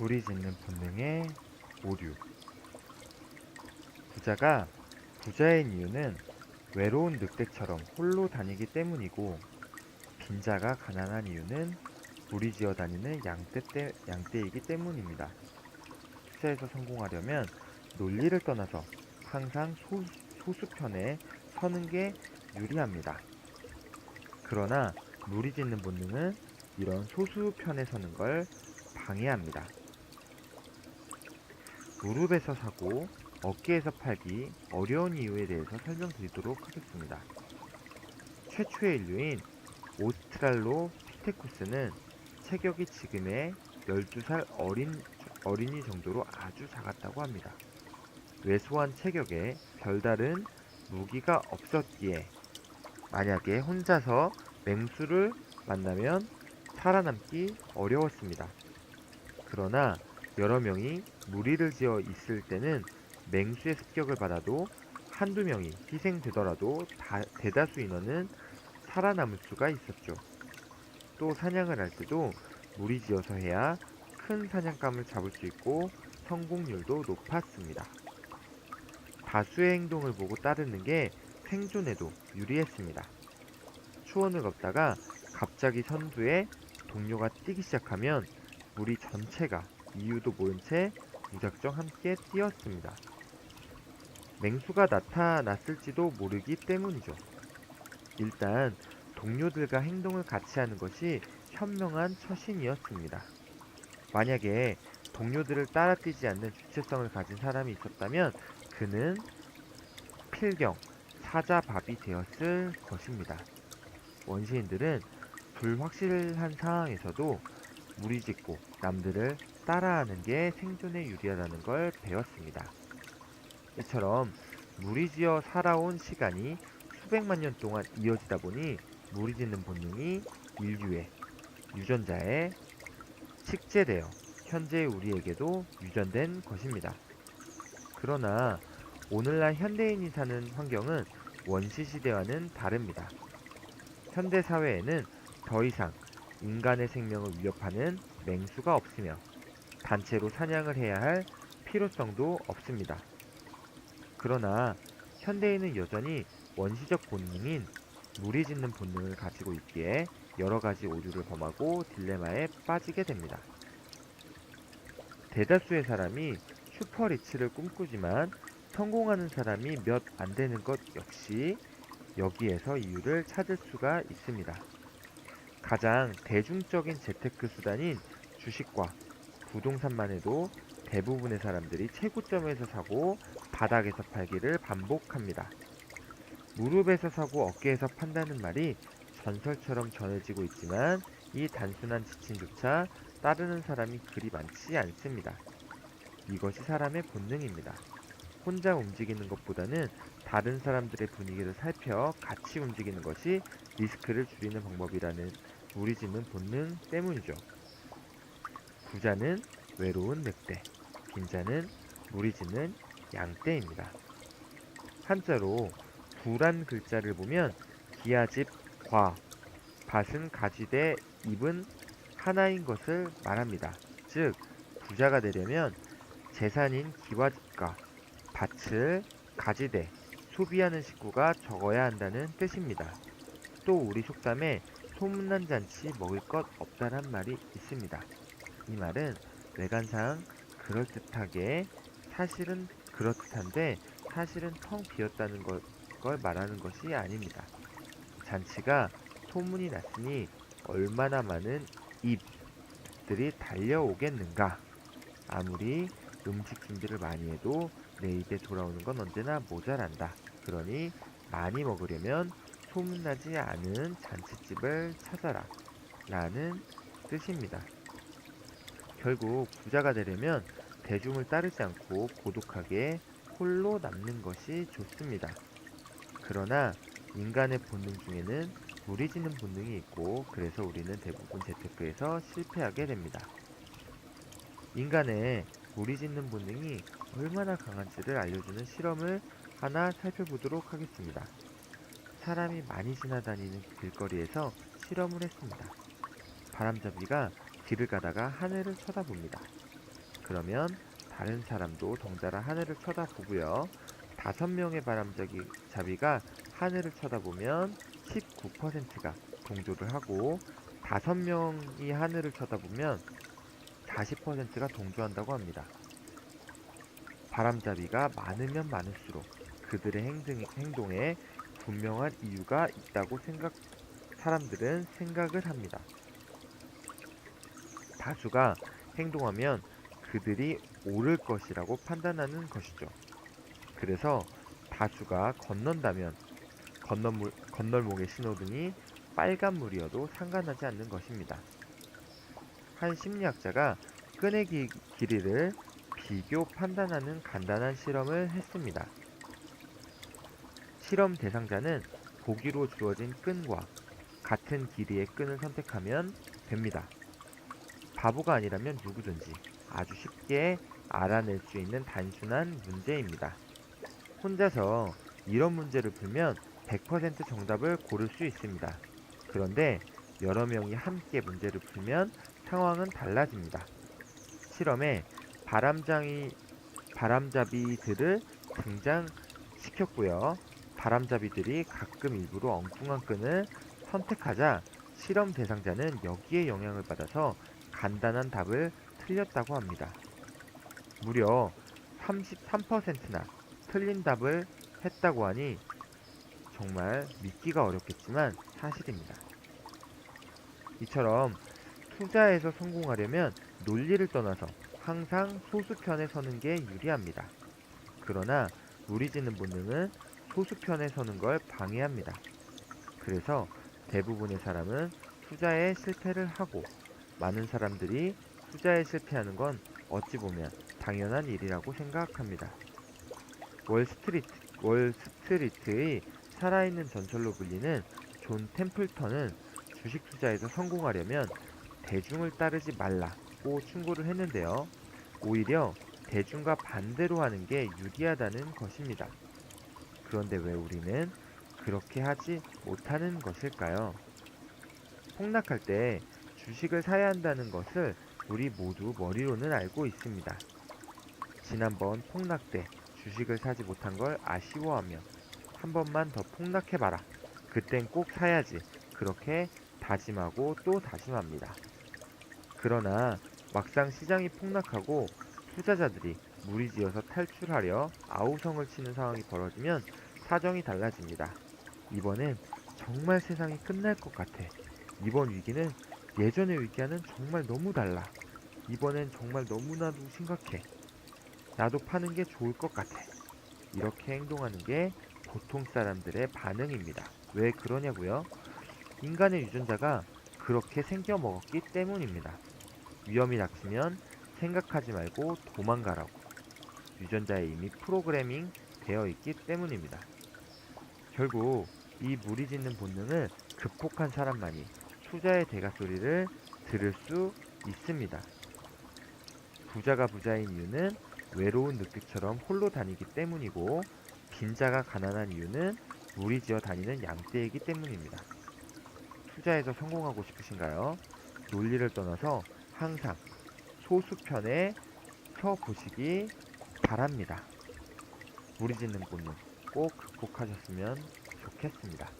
무리 짓는 본능의 오류. 부자가 부자인 이유는 외로운 늑대처럼 홀로 다니기 때문이고, 빈자가 가난한 이유는 무리지어 다니는 양떼이기 때문입니다. 투자에서 성공하려면 논리를 떠나서 항상 소수편에 서는 게 유리합니다. 그러나 무리짓는 본능은 이런 소수편에 서는 걸 방해합니다. 무릎에서 사고 어깨에서 팔기 어려운 이유에 대해서 설명드리도록 하겠습니다. 최초의 인류인 오스트랄로피테쿠스는 체격이 지금의 12살 어린이 정도로 아주 작았다고 합니다. 왜소한 체격에 별다른 무기가 없었기에 만약에 혼자서 맹수를 만나면 살아남기 어려웠습니다. 그러나 여러 명이 무리를 지어 있을 때는 맹수의 습격을 받아도 한두 명이 희생되더라도 대다수 인원은 살아남을 수가 있었죠. 또 사냥을 할 때도 무리지어서 해야 큰 사냥감을 잡을 수 있고 성공률도 높았습니다. 다수의 행동을 보고 따르는 게 생존에도 유리했습니다. 초원을 걷다가 갑자기 선두에 동료가 뛰기 시작하면 무리 전체가 이유도 모른 채 무작정 함께 뛰었습니다. 맹수가 나타났을지도 모르기 때문이죠. 일단 동료들과 행동을 같이 하는 것이 현명한 처신이었습니다. 만약에 동료들을 따라 뛰지 않는 주체성을 가진 사람이 있었다면 그는 필경, 사자밥이 되었을 것입니다. 원시인들은 불확실한 상황에서도 무리짓고 남들을 따라하는 게 생존에 유리하다는 걸 배웠습니다. 이처럼 무리지어 살아온 시간이 수백만 년 동안 이어지다 보니 무리짓는 본능이 인류의 유전자에 식재되어 현재의 우리에게도 유전된 것입니다. 그러나 오늘날 현대인이 사는 환경은 원시시대와는 다릅니다. 현대 사회에는 더 이상 인간의 생명을 위협하는 맹수가 없으며 단체로 사냥을 해야 할 필요성도 없습니다. 그러나 현대인은 여전히 원시적 본능인 무리짓는 본능을 가지고 있기에 여러 가지 오류를 범하고 딜레마에 빠지게 됩니다. 대다수의 사람이 슈퍼리치를 꿈꾸지만 성공하는 사람이 몇 안 되는 것 역시 여기에서 이유를 찾을 수가 있습니다. 가장 대중적인 재테크 수단인 주식과 부동산만 해도 대부분의 사람들이 최고점에서 사고 바닥에서 팔기를 반복합니다. 무릎에서 사고 어깨에서 판다는 말이 전설처럼 전해지고 있지만 이 단순한 지침조차 따르는 사람이 그리 많지 않습니다. 이것이 사람의 본능입니다. 혼자 움직이는 것보다는 다른 사람들의 분위기를 살펴 같이 움직이는 것이 리스크를 줄이는 방법이라는 무리짓는 본능 때문이죠. 부자는 외로운 늑대, 빈자는 무리짓는 양떼입니다. 한자로 부란 글자를 보면 기아집 과, 밭은 가지되 입은 하나인 것을 말합니다. 즉, 부자가 되려면 재산인 기와집과 밭을 가지되 소비하는 식구가 적어야 한다는 뜻입니다. 또 우리 속담에 소문난 잔치 먹을 것 없다란 말이 있습니다. 이 말은 외관상 그럴듯하게 사실은 그렇듯한데 사실은 텅 비었다는 걸 말하는 것이 아닙니다. 잔치가 소문이 났으니 얼마나 많은 입들이 달려오겠는가. 아무리 음식 준비를 많이 해도 내 입에 돌아오는 건 언제나 모자란다. 그러니 많이 먹으려면 소문나지 않은 잔치집을 찾아라. 라는 뜻입니다. 결국 부자가 되려면 대중을 따르지 않고 고독하게 홀로 남는 것이 좋습니다. 그러나 인간의 본능 중에는 무리지는 본능이 있고 그래서 우리는 대부분 재테크에서 실패하게 됩니다. 인간의 무리짓는 본능이 얼마나 강한지를 알려주는 실험을 하나 살펴보도록 하겠습니다. 사람이 많이 지나다니는 길거리에서 실험을 했습니다. 바람잡이가 길을 가다가 하늘을 쳐다봅니다. 그러면 다른 사람도 덩달아 하늘을 쳐다보고요. 5명의 바람잡이가 하늘을 쳐다보면 19%가 동조를 하고 5명이 하늘을 쳐다보면 40%가 동조한다고 합니다. 바람잡이가 많으면 많을수록 그들의 행동에 분명한 이유가 있다고 사람들은 생각을 합니다. 다수가 행동하면 그들이 옳을 것이라고 판단하는 것이죠. 그래서 다수가 건넌다면 건널목의 신호등이 빨간물이어도 상관하지 않는 것입니다. 한 심리학자가 끈의 길이를 비교 판단하는 간단한 실험을 했습니다. 실험 대상자는 보기로 주어진 끈과 같은 길이의 끈을 선택하면 됩니다. 바보가 아니라면 누구든지 아주 쉽게 알아낼 수 있는 단순한 문제입니다. 혼자서 이런 문제를 풀면 100% 정답을 고를 수 있습니다. 그런데 여러 명이 함께 문제를 풀면 상황은 달라집니다. 실험에 바람잡이들을 등장시켰고요. 바람잡이들이 가끔 일부러 엉뚱한 끈을 선택하자 실험 대상자는 여기에 영향을 받아서 간단한 답을 틀렸다고 합니다. 무려 33%나 틀린 답을 했다고 하니 정말 믿기가 어렵겠지만 사실입니다. 이처럼 투자에서 성공하려면 논리를 떠나서 항상 소수편에 서는 게 유리합니다. 그러나 무리지는 본능은 소수편에 서는 걸 방해합니다. 그래서 대부분의 사람은 투자에 실패를 하고 많은 사람들이 투자에 실패하는 건 어찌 보면 당연한 일이라고 생각합니다. 월스트리트의 살아있는 전설로 불리는 존 템플턴은 주식 투자에서 성공하려면 대중을 따르지 말라고 충고를 했는데요. 오히려 대중과 반대로 하는 게 유리하다는 것입니다. 그런데 왜 우리는 그렇게 하지 못하는 것일까요? 폭락할 때 주식을 사야 한다는 것을 우리 모두 머리로는 알고 있습니다. 지난번 폭락 때 주식을 사지 못한 걸 아쉬워하며 한 번만 더 폭락해봐라. 그땐 꼭 사야지. 그렇게 다짐하고 또 다짐합니다. 그러나 막상 시장이 폭락하고 투자자들이 무리지어서 탈출하려 아우성을 치는 상황이 벌어지면 사정이 달라집니다. 이번엔 정말 세상이 끝날 것 같아. 이번 위기는 예전의 위기와는 정말 너무 달라. 이번엔 정말 너무나도 심각해. 나도 파는 게 좋을 것 같아. 이렇게 행동하는 게 보통 사람들의 반응입니다. 왜 그러냐고요? 인간의 유전자가 그렇게 생겨먹었기 때문입니다. 위험이 닥치면 생각하지 말고 도망가라고. 유전자에 이미 프로그래밍 되어 있기 때문입니다. 결국 이 무리짓는 본능을 극복한 사람만이 투자의 대가소리를 들을 수 있습니다. 부자가 부자인 이유는 외로운 늑대처럼 홀로 다니기 때문이고 빈자가 가난한 이유는 무리지어 다니는 양떼이기 때문입니다. 투자에서 성공하고 싶으신가요? 논리를 떠나서 항상 소수편에 서 보시기 바랍니다. 무리짓는 본능 꼭 극복하셨으면 좋겠습니다.